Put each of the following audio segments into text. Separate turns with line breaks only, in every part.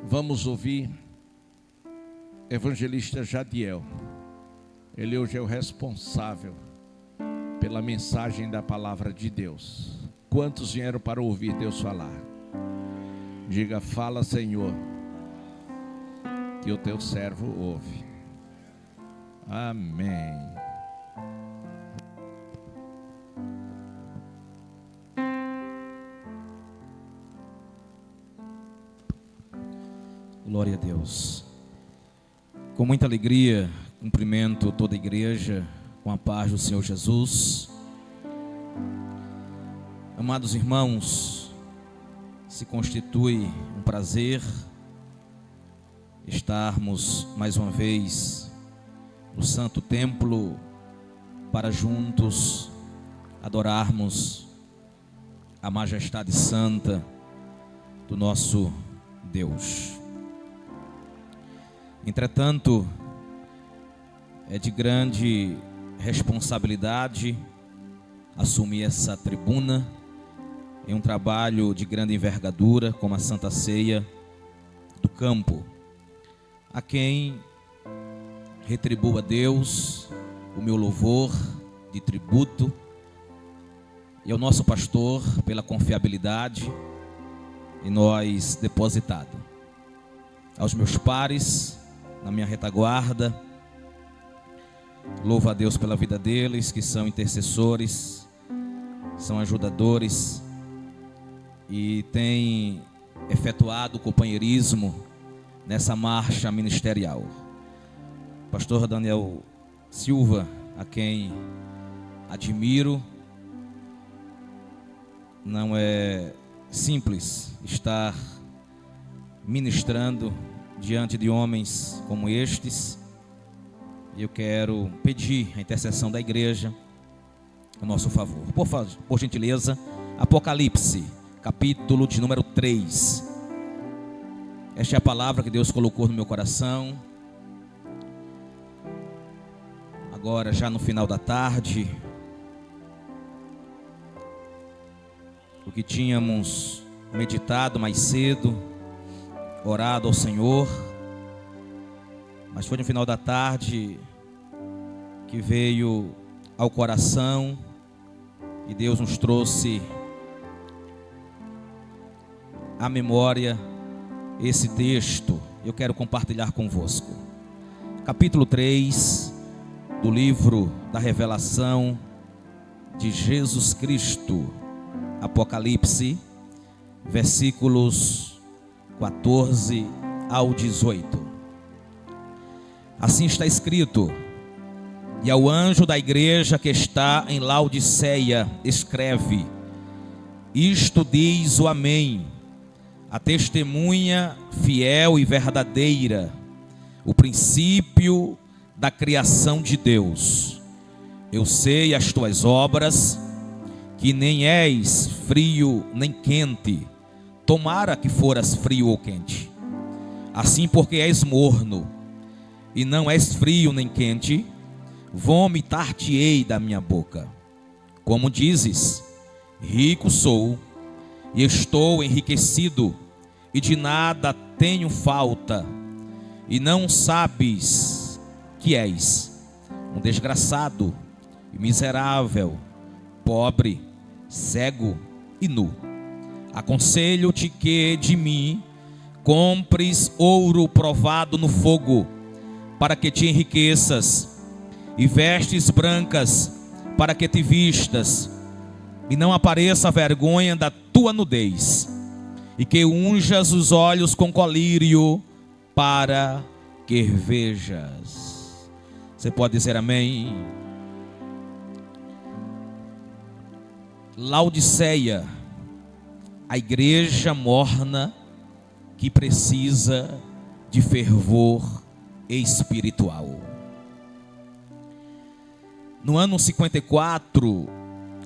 Vamos ouvir evangelista Jadiel. Ele hoje é o responsável pela mensagem da palavra de Deus. Quantos vieram para ouvir Deus falar? Diga: fala, Senhor, que o teu servo ouve. Amém.
Glória a Deus. Com muita alegria, cumprimento toda a igreja com a paz do Senhor Jesus. Amados irmãos, se constitui um prazer estarmos mais uma vez no Santo Templo para juntos adorarmos a majestade santa do nosso Deus. Entretanto, é de grande responsabilidade assumir essa tribuna em um trabalho de grande envergadura como a Santa Ceia do Campo, a quem retribuo a Deus o meu louvor de tributo e ao nosso pastor pela confiabilidade em nós depositado, aos meus pares na minha retaguarda. Louvo a Deus pela vida deles, que são intercessores, são ajudadores e têm efetuado o companheirismo nessa marcha ministerial. Pastor Daniel Silva, a quem admiro, não é simples estar ministrando diante de homens como estes, e eu quero pedir a intercessão da igreja a nosso favor. Por gentileza, Apocalipse, capítulo de número 3. Esta é a palavra que Deus colocou no meu coração. Agora, já no final da tarde, o que tínhamos meditado mais cedo, orado ao Senhor, mas foi no final da tarde que veio ao coração e Deus nos trouxe à memória esse texto. Eu quero compartilhar convosco. Capítulo 3 do livro da revelação de Jesus Cristo, Apocalipse, versículos 14 ao 18. Assim está escrito: e ao anjo da igreja que está em Laodiceia escreve: isto diz o Amém, a testemunha fiel e verdadeira, o princípio da criação de Deus. Eu sei as tuas obras, que nem és frio nem quente. Tomara que foras frio ou quente. Assim, porque és morno e não és frio nem quente, vomitar-te-ei da minha boca. Como dizes: rico sou e estou enriquecido, e de nada tenho falta, e não sabes que és um desgraçado e miserável, pobre, cego e nu. Aconselho-te que de mim compres ouro provado no fogo, para que te enriqueças, e vestes brancas, para que te vistas, e não apareça a vergonha da tua nudez, e que unjas os olhos com colírio, para que vejas. Você pode dizer amém? Laodiceia, a igreja morna que precisa de fervor espiritual. No ano 54,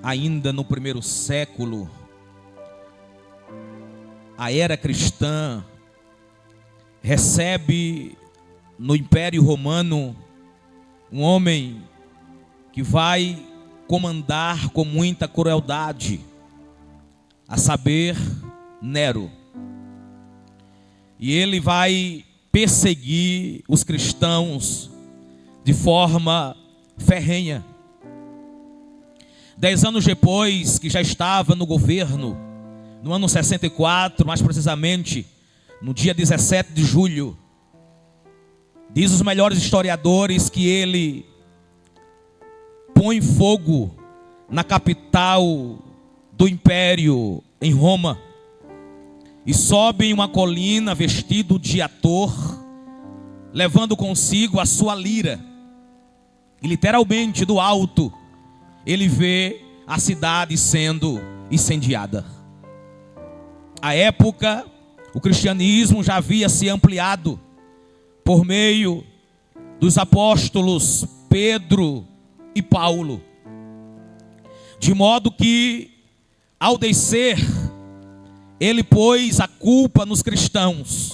ainda no primeiro século, a era cristã recebe no Império Romano um homem que vai comandar com muita crueldade, a saber, Nero. E ele vai perseguir os cristãos de forma ferrenha. 10 anos depois que já estava no governo, no ano 64, mais precisamente, no dia 17 de julho, diz os melhores historiadores que ele põe fogo na capital do império, em Roma, e sobe em uma colina vestido de ator, levando consigo a sua lira. E literalmente do alto ele vê a cidade sendo incendiada. À época, o cristianismo já havia se ampliado por meio dos apóstolos Pedro e Paulo, de modo que, ao descer, ele pôs a culpa nos cristãos.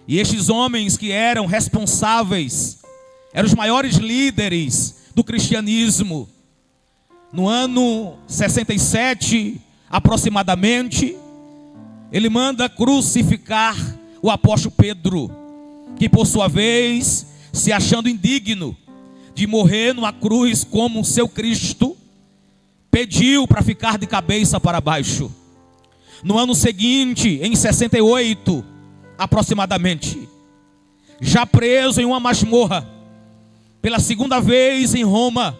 E estes homens que eram responsáveis, eram os maiores líderes do cristianismo. No ano 67, aproximadamente, ele manda crucificar o apóstolo Pedro, que por sua vez, se achando indigno de morrer numa cruz como seu Cristo, pediu para ficar de cabeça para baixo. No ano seguinte, em 68, aproximadamente, já preso em uma masmorra, pela segunda vez em Roma,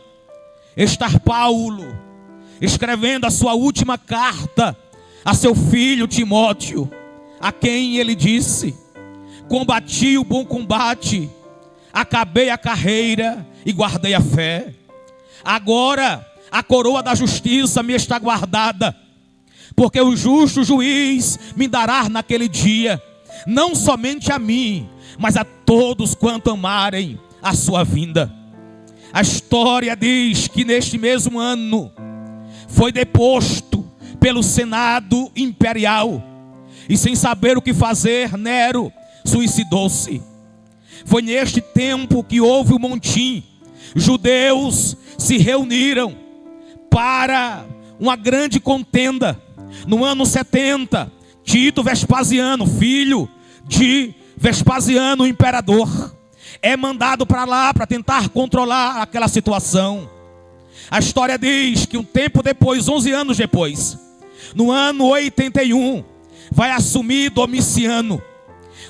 está Paulo escrevendo a sua última carta a seu filho Timóteo, a quem ele disse: combati o bom combate, acabei a carreira e guardei a fé. Agora a coroa da justiça me está guardada, porque o justo juiz me dará naquele dia, não somente a mim, mas a todos quanto amarem a sua vinda. A história diz que neste mesmo ano foi deposto pelo Senado Imperial, e sem saber o que fazer, Nero suicidou-se. Foi neste tempo que houve o motim. Judeus se reuniram para uma grande contenda. No ano 70, Tito Vespasiano, filho de Vespasiano, o imperador, é mandado para lá para tentar controlar aquela situação. A história diz que um tempo depois, 11 anos depois, no ano 81, vai assumir Domiciano.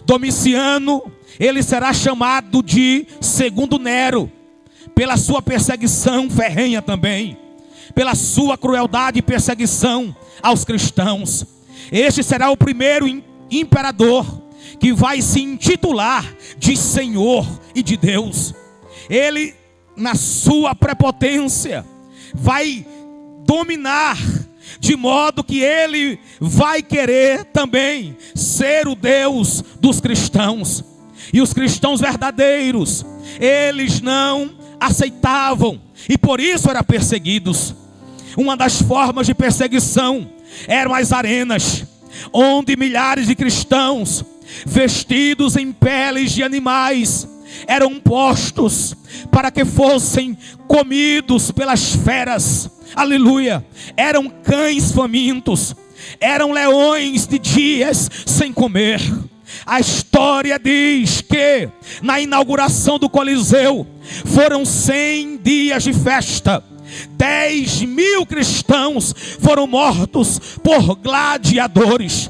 Domiciano, ele será chamado de segundo Nero, pela sua perseguição ferrenha também, pela sua crueldade e perseguição aos cristãos. Este será o primeiro imperador que vai se intitular de Senhor e de Deus. Ele, na sua prepotência, vai dominar, de modo que ele vai querer também ser o Deus dos cristãos. E os cristãos verdadeiros, eles não aceitavam, e por isso eram perseguidos. Uma das formas de perseguição eram as arenas, onde milhares de cristãos, vestidos em peles de animais, eram postos para que fossem comidos pelas feras. Aleluia! Eram cães famintos, eram leões de dias sem comer. A história diz que na inauguração do Coliseu foram 100 dias de festa. 10.000 cristãos foram mortos por gladiadores.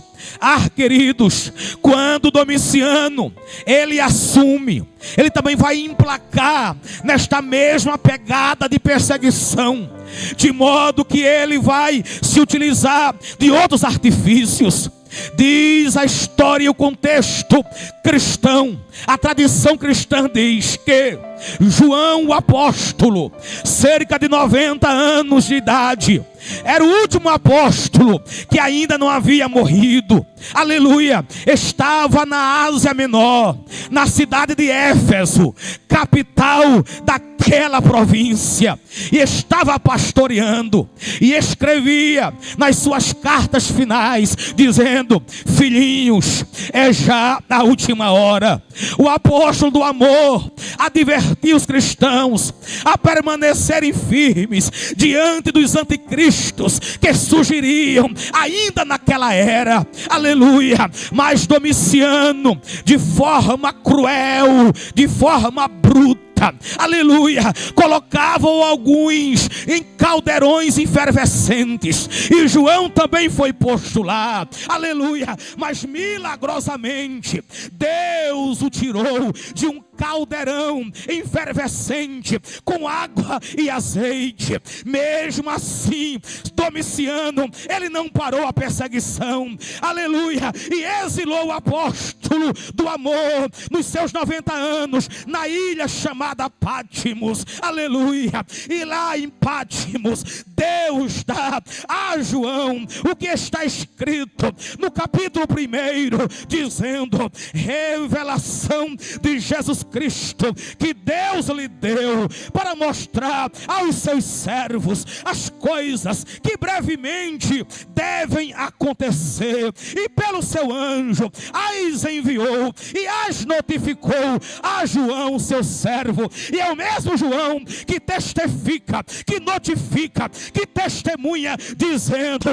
Queridos, quando Domiciano ele assume, ele também vai emplacar nesta mesma pegada de perseguição, de modo que ele vai se utilizar de outros artifícios. Diz a história e o contexto cristão, a tradição cristã diz que João o apóstolo, cerca de 90 anos de idade, era o último apóstolo que ainda não havia morrido. Aleluia! Estava na Ásia Menor, na cidade de Éfeso, capital daquela província, e estava pastoreando, e escrevia nas suas cartas finais, dizendo: filhinhos, é já a última hora. O apóstolo do amor advertia os cristãos a permanecerem firmes diante dos anticristos anticristos que surgiriam ainda naquela era, aleluia. Mas Domiciano, de forma cruel, de forma bruta, aleluia, colocavam alguns em caldeirões efervescentes, e João também foi posto lá, aleluia. Mas milagrosamente Deus o tirou de um caldeirão efervescente com água e azeite. Mesmo assim, Domiciano, ele não parou a perseguição, aleluia, e exilou o apóstolo do amor nos seus 90 anos na ilha chamada Pátimos, aleluia. E lá em Pátimos, Deus dá a João o que está escrito no capítulo 1, dizendo: revelação de Jesus Cristo, que Deus lhe deu para mostrar aos seus servos as coisas que brevemente devem acontecer. E pelo seu anjo as enviou e as notificou a João, seu servo. E é o mesmo João que testifica, que notifica, que testemunha, dizendo: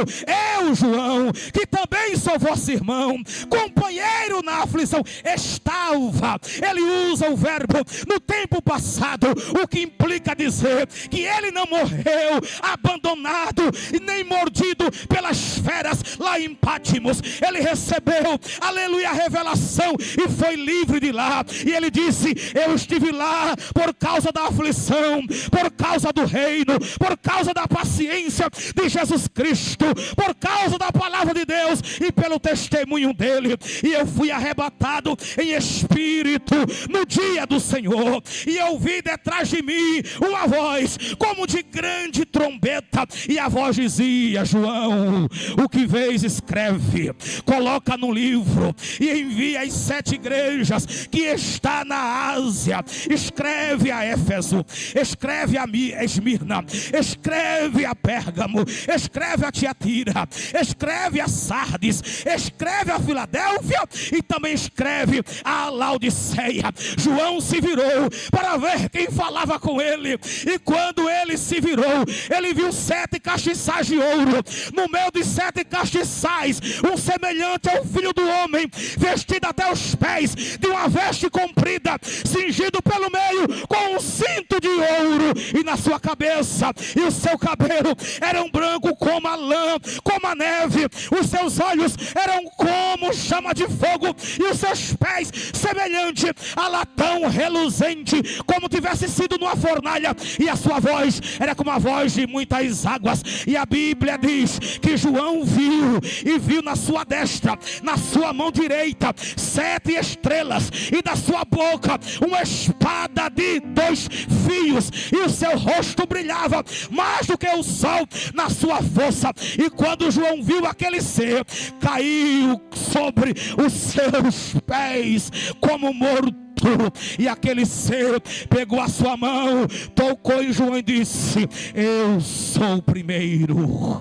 eu, João, que também sou vosso irmão, companheiro na aflição. Estava, ele usa o verbo no tempo passado, o que implica dizer que ele não morreu abandonado e nem mordido pelas feras lá em Pátimos. Ele recebeu, aleluia, a revelação e foi livre de lá. E ele disse: eu estive lá por causa da aflição, por causa do reino, por causa da paciência de Jesus Cristo, por causa da palavra de Deus e pelo testemunho dele. E eu fui arrebatado em espírito no dia do Senhor, e eu ouvi detrás de mim uma voz como de grande trombeta, e a voz dizia: João, o que vês escreve, coloca no livro e envia às 7 igrejas que está na Ásia. Escreve a Éfeso, escreve a Esmirna, escreve a Pérgamo, escreve a Tiatira, escreve a Sardes, escreve a Filadélfia e também escreve a Laodiceia. João se virou para ver quem falava com ele, e quando ele se virou, ele viu 7 castiçais de ouro. No meio de 7 castiçais, um semelhante ao Filho do Homem, vestido até os pés de uma veste comprida, cingido pelo meio com um cinto de ouro, e na sua cabeça e o seu cabelo eram branco como a lã, como a neve. Os seus olhos eram como chama de fogo, e os seus pés semelhante a latão reluzente, como tivesse sido numa fornalha, e a sua voz era como a voz de muitas águas. E a Bíblia diz que João viu, e viu na sua destra, na sua mão direita, 7 estrelas, e da sua boca uma espada de 2 fios, e o seu rosto brilhava mais do que o sol na sua força. E quando João viu aquele ser, caiu sobre os seus pés como morto. E aquele ser pegou a sua mão, tocou em João e disse: eu sou o primeiro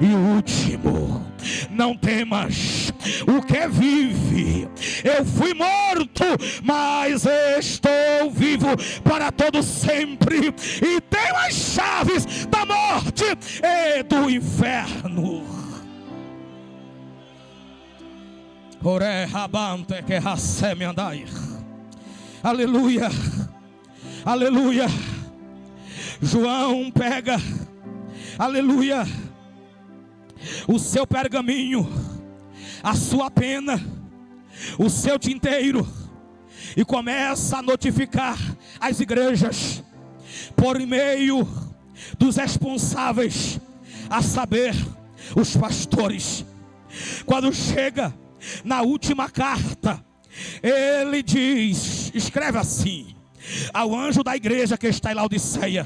e o último, não temas o que vive. Eu fui morto, mas estou vivo para todo sempre, e tenho as chaves da morte e do inferno. Ore rabante que raceme andai. Aleluia, aleluia. João pega, aleluia, o seu pergaminho, a sua pena, o seu tinteiro, e começa a notificar as igrejas por meio dos responsáveis, a saber, os pastores. Quando chega na última carta, ele diz, escreve assim: ao anjo da igreja que está em Laodiceia,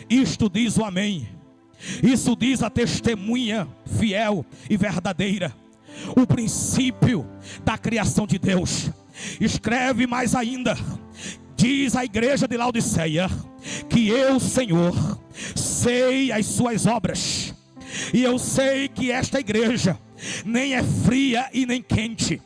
isto diz o Amém, isso diz a testemunha fiel e verdadeira, o princípio da criação de Deus. Escreve mais ainda, diz a igreja de Laodiceia, que eu, Senhor, sei as suas obras, e eu sei que esta igreja nem é fria e nem quente.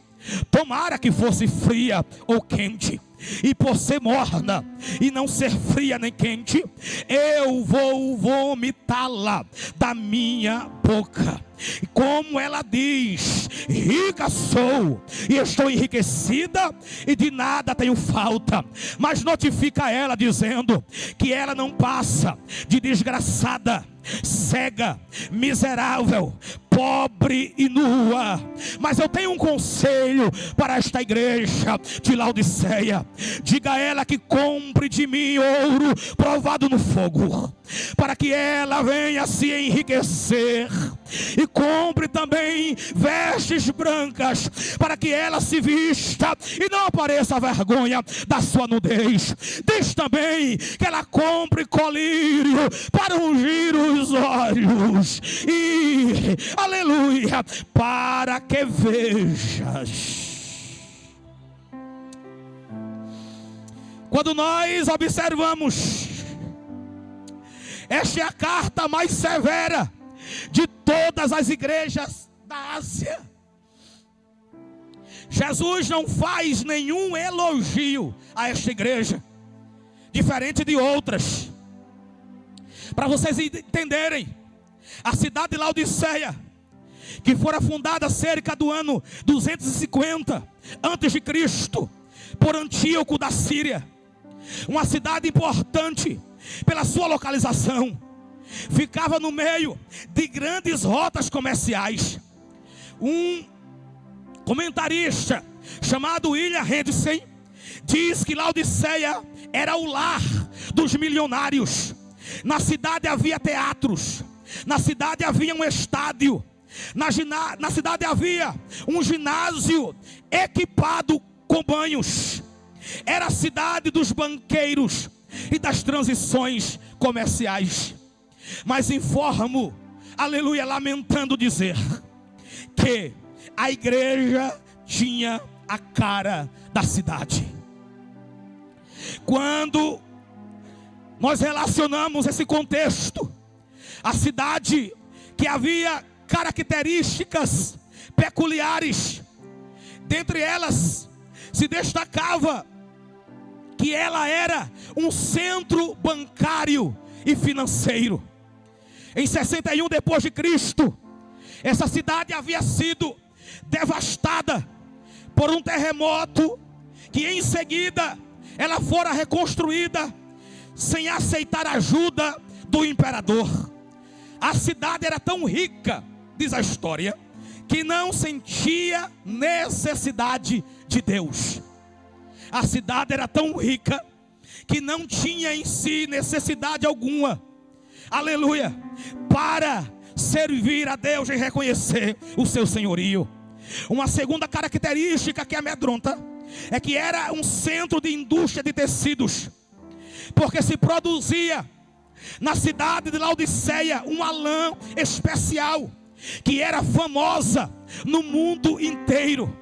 Tomara que fosse fria ou quente. e por ser morna e não ser fria nem quente, eu vou vomitá-la da minha boca. E como ela diz: rica sou e estou enriquecida e de nada tenho falta, mas notifica ela dizendo que ela não passa de desgraçada, cega, miserável, pobre e nua. Mas eu tenho um conselho para esta igreja de Laodiceia: diga a ela que compre de mim ouro provado no fogo, para que ela venha se enriquecer, e compre também vestes brancas, para que ela se vista e não apareça a vergonha da sua nudez. Diz também que ela compre colírio para ungir os olhos, e aleluia, para que vejas. Quando nós observamos, esta é a carta mais severa de todas as igrejas da Ásia. Jesus não faz nenhum elogio a esta igreja, diferente de outras. Para vocês entenderem, a cidade de Laodiceia, que fora fundada cerca do ano 250 a.C., por Antíoco da Síria, uma cidade importante pela sua localização, ficava no meio de grandes rotas comerciais. Um comentarista chamado William Hendrickson diz que Laodiceia era o lar dos milionários. Na cidade havia teatros, na cidade havia um estádio, na cidade havia um ginásio equipado com banhos. Era a cidade dos banqueiros e das transições comerciais. Mas informo, aleluia, lamentando dizer que a igreja tinha a cara da cidade. Quando nós relacionamos esse contexto, a cidade que havia características peculiares, dentre elas se destacava que ela era um centro bancário e financeiro. Em 61 depois de Cristo, essa cidade havia sido devastada por um terremoto, que em seguida ela fora reconstruída sem aceitar ajuda do imperador. A cidade era tão rica, diz a história, que não sentia necessidade de Deus. A cidade era tão rica que não tinha em si necessidade alguma, aleluia, para servir a Deus e reconhecer o seu senhorio. Uma segunda característica que amedronta é que era um centro de indústria de tecidos, porque se produzia na cidade de Laodiceia uma lã especial que era famosa no mundo inteiro.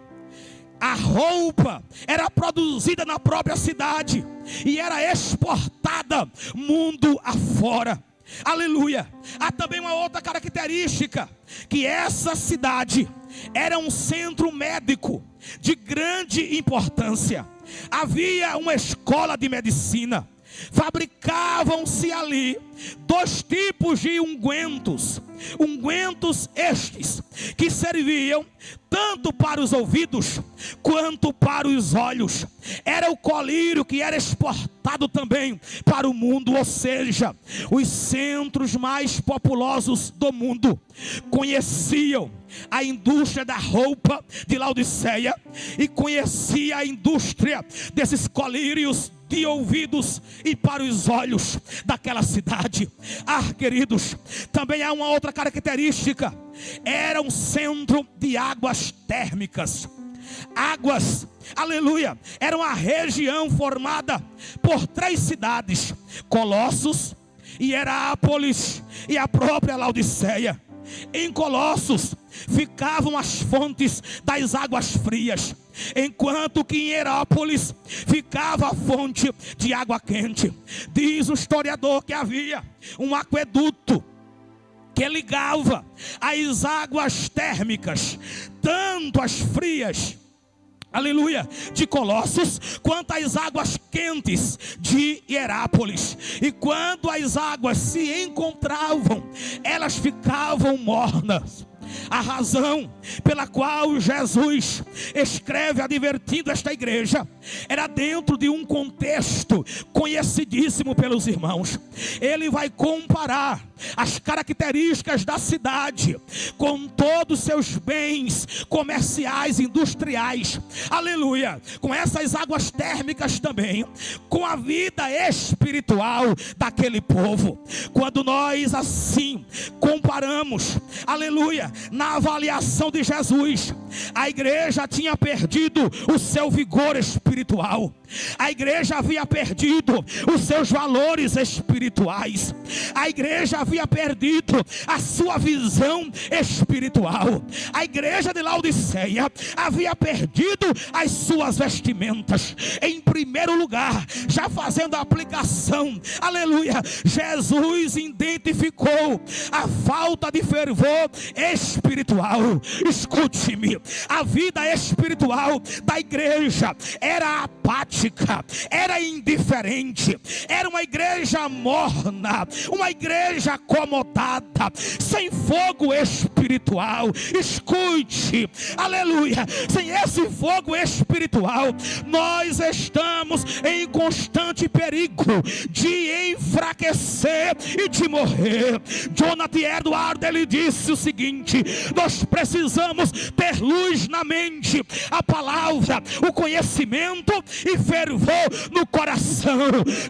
A roupa era produzida na própria cidade e era exportada mundo afora. Aleluia. Há também uma outra característica, que essa cidade era um centro médico de grande importância. Havia uma escola de medicina. Fabricavam-se ali dois tipos de ungüentos estes que serviam tanto para os ouvidos quanto para os olhos. Era o colírio que era exportado também para o mundo, ou seja, os centros mais populosos do mundo conheciam a indústria da roupa de Laodiceia e conhecia a indústria desses colírios de ouvidos e para os olhos daquela cidade. Queridos, também há uma outra característica: era um centro de águas térmicas. Águas, aleluia, era uma região formada por 3 cidades: Colossos, Hierápolis e a própria Laodiceia. Em Colossos ficavam as fontes das águas frias, enquanto que em Hierápolis ficava a fonte de água quente. Diz o historiador que havia um aqueduto que ligava as águas térmicas, tanto as frias aleluia, de Colossos, quanto às águas quentes de Hierápolis. E quando as águas se encontravam, elas ficavam mornas. A razão pela qual Jesus escreve advertindo esta igreja era dentro de um contexto conhecidíssimo pelos irmãos. Ele vai comparar as características da cidade com todos os seus bens comerciais, industriais, aleluia, com essas águas térmicas também, com a vida espiritual daquele povo. Quando nós assim comparamos, aleluia, na avaliação de Jesus, a igreja tinha perdido o seu vigor espiritual, a igreja havia perdido os seus valores espirituais, a igreja havia perdido a sua visão espiritual, a igreja de Laodiceia havia perdido as suas vestimentas. Em primeiro lugar, já fazendo a aplicação, aleluia, Jesus identificou a falta de fervor espiritual. Escute-me, a vida espiritual da igreja era apática, era indiferente, era uma igreja morna, uma igreja acomodada, sem fogo espiritual. Escute, aleluia, sem esse fogo espiritual, nós estamos em constante perigo de enfraquecer e de morrer. Jonathan Edwards, ele disse o seguinte: nós precisamos ter luz na mente, a palavra, o conhecimento e fervor no coração.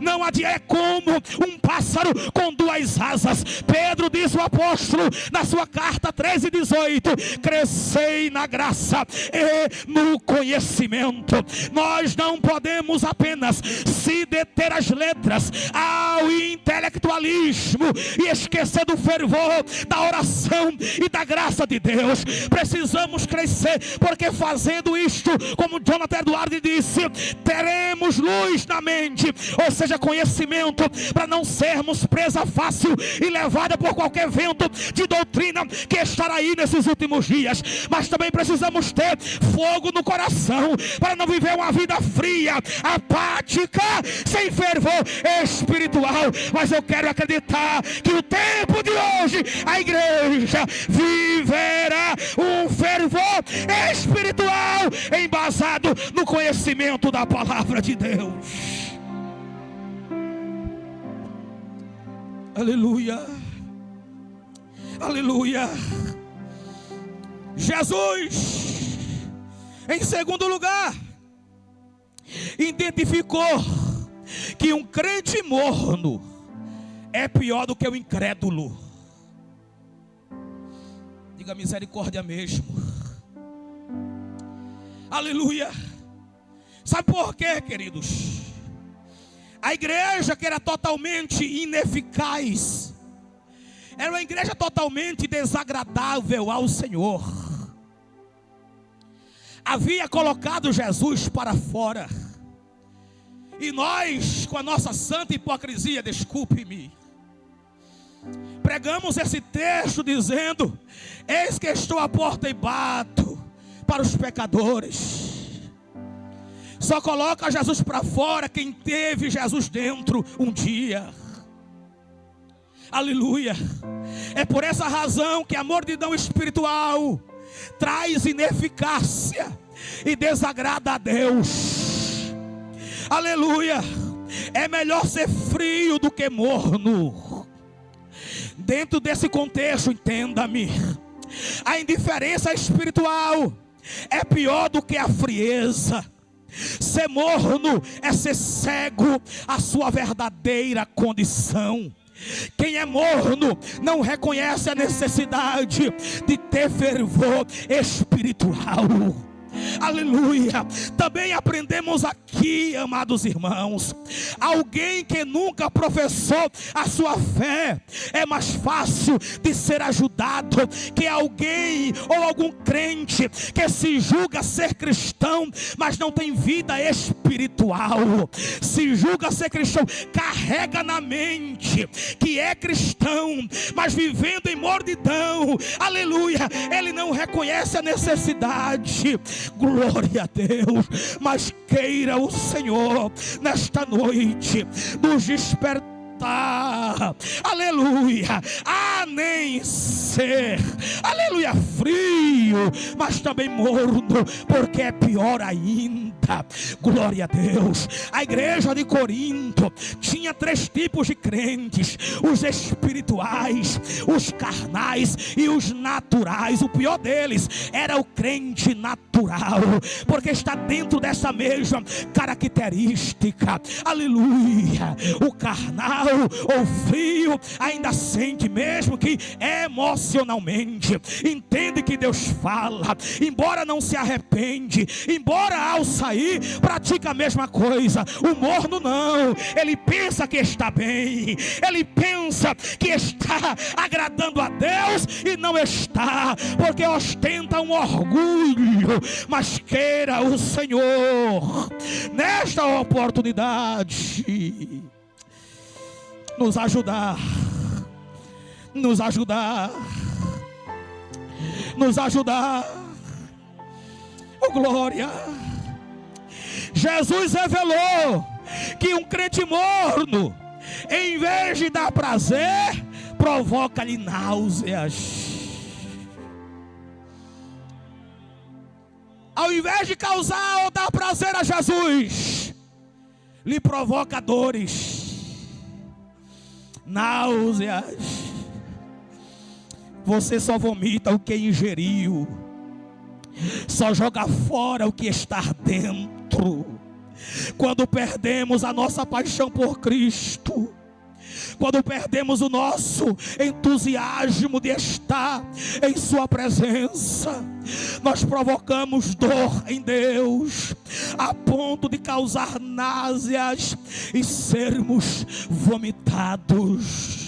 Não é como um pássaro com duas asas. Pedro diz, o apóstolo, na sua carta 13:18: crescei na graça e no conhecimento. Nós não podemos apenas se deter às letras, ao intelectualismo e esquecer do fervor, da oração e da graça de Deus. Precisamos crescer, porque fazendo isto, como Jonathan Edwards disse, teremos luz na mente, ou seja, conhecimento, para não sermos presa fácil e levada por qualquer vento de doutrina que estará aí nesses últimos dias. Mas também precisamos ter fogo no coração, para não viver uma vida fria, apática, sem fervor espiritual. Mas eu quero acreditar que o tempo de hoje a igreja viverá um fervor espiritual embasado no conhecimento da palavra de Deus. Aleluia, aleluia. Jesus, em segundo lugar, identificou que um crente morno é pior do que o incrédulo. Diga misericórdia mesmo. Aleluia. Sabe por quê, queridos? A igreja que era totalmente ineficaz, era uma igreja totalmente desagradável ao Senhor, havia colocado Jesus para fora. E nós, com a nossa santa hipocrisia, desculpe-me, pregamos esse texto dizendo: eis que estou à porta e bato para os pecadores. Só coloca Jesus para fora quem teve Jesus dentro um dia. Aleluia. É por essa razão que a mordidão espiritual traz ineficácia e desagrada a Deus. Aleluia. É melhor ser frio do que morno. Dentro desse contexto, entenda-me, a indiferença espiritual é pior do que a frieza. Ser morno é ser cego à sua verdadeira condição. Quem é morno não reconhece a necessidade de ter fervor espiritual. Aleluia. Também aprendemos aqui, amados irmãos, alguém que nunca professou a sua fé é mais fácil de ser ajudado que alguém ou algum crente que se julga ser cristão, mas não tem vida espiritual. Se julga ser cristão, carrega na mente que é cristão, mas vivendo em mordidão. Aleluia. Ele não reconhece a necessidade Glória a Deus. Mas queira o Senhor nesta noite nos despertar, aleluia, a nem ser, aleluia, frio, mas também morno, porque é pior ainda. Glória a Deus. A igreja de Corinto tinha 3 tipos de crentes: os espirituais, os carnais e os naturais. O pior deles era o crente natural, porque está dentro dessa mesma característica, aleluia. O carnal ou frio ainda sente, mesmo que emocionalmente entende que Deus fala, embora não se arrepende, embora ao sair pratica a mesma coisa. O morno não, ele pensa que está bem, ele pensa que está agradando a Deus e não está, porque ostenta um orgulho. Mas queira o Senhor nesta oportunidade nos ajudar, nos ajudar, nos ajudar. Oh, glória. Jesus revelou que um crente morno, em vez de dar prazer, provoca-lhe náuseas. Ao invés de causar ou dar prazer a Jesus, lhe provoca dores, náuseas. Você só vomita o que ingeriu, só joga fora o que está dentro. Quando perdemos a nossa paixão por Cristo, quando perdemos o nosso entusiasmo de estar em sua presença, nós provocamos dor em Deus, a ponto de causar náuseas e sermos vomitados.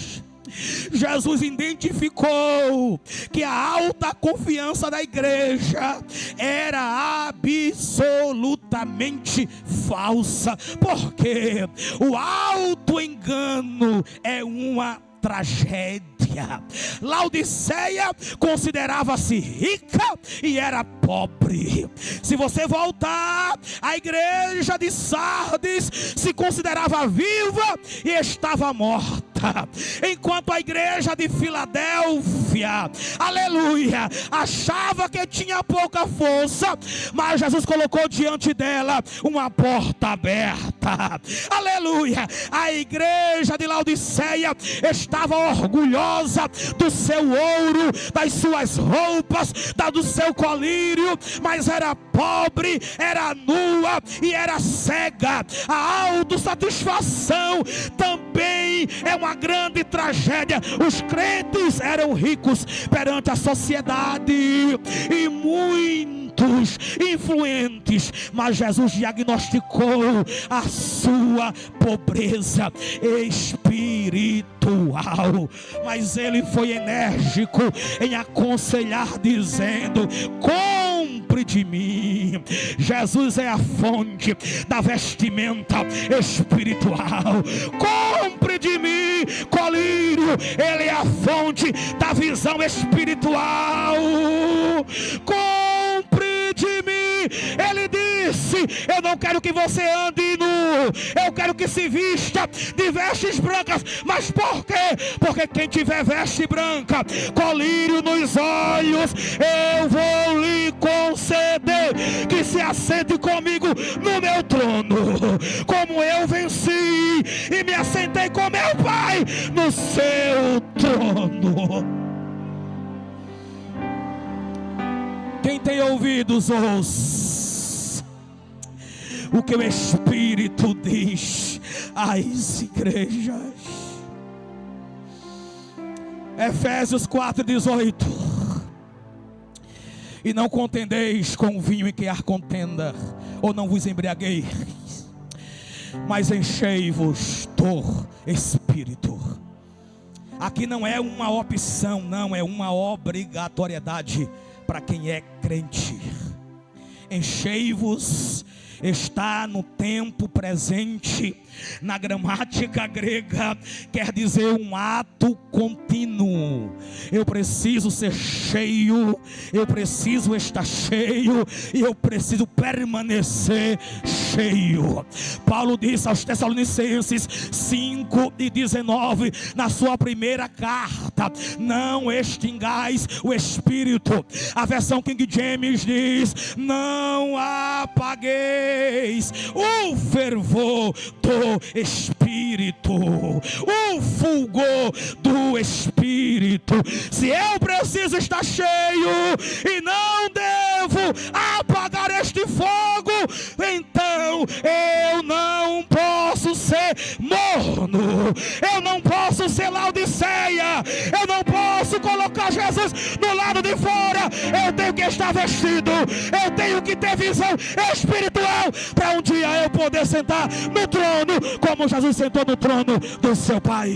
Jesus identificou que a alta confiança da igreja era absolutamente falsa, porque o alto engano é uma tragédia. Laodiceia considerava-se rica e era pobre. Se você voltar, a igreja de Sardes se considerava viva e estava morta, enquanto a igreja de Filadélfia, aleluia, achava que tinha pouca força, mas Jesus colocou diante dela uma porta aberta, aleluia. A igreja de Laodiceia estava orgulhosa do seu ouro, das suas roupas, do seu colírio, mas era pobre, era nua e era cega. A autossatisfação também é uma grande tragédia. Os crentes eram ricos perante a sociedade e muitos influentes, mas Jesus diagnosticou a sua pobreza espiritual. Mas ele foi enérgico em aconselhar, dizendo: compre de mim. Jesus é a fonte da vestimenta espiritual. Compre de mim, colírio. Ele é a fonte da visão espiritual. Compre de mim. Ele disse: eu não quero que você ande nu, eu quero que se vista de vestes brancas. Mas por quê? Porque quem tiver veste branca, colírio nos olhos, eu vou lhe conceder que se assente comigo no meu trono, como eu venci e me assentei com meu Pai no seu trono. Quem tem ouvidos, ouça o que o Espírito diz às igrejas. Efésios 4:18. E não contendeis com o vinho em que há contenda, ou não vos embriagueis, mas enchei-vos do Espírito. Aqui não é uma opção, não, é uma obrigatoriedade para quem é crente. Enchei-vos está no tempo presente. Na gramática grega quer dizer um ato contínuo. Eu preciso ser cheio, eu preciso estar cheio e eu preciso permanecer cheio. Paulo disse aos Tessalonicenses 5:19 na sua primeira carta: não extingais o Espírito. A versão King James diz: não apagueis o fervor do Espírito, o fulgor do Espírito. Se eu preciso estar cheio e não devo apagar este fogo, então eu não posso ser morno, eu não posso ser Laodiceia, eu não posso colocar Jesus do lado de fora. Eu tenho que estar vestido, eu tenho que ter visão espiritual para um dia eu poder sentar no trono como Jesus sentou no trono do seu Pai.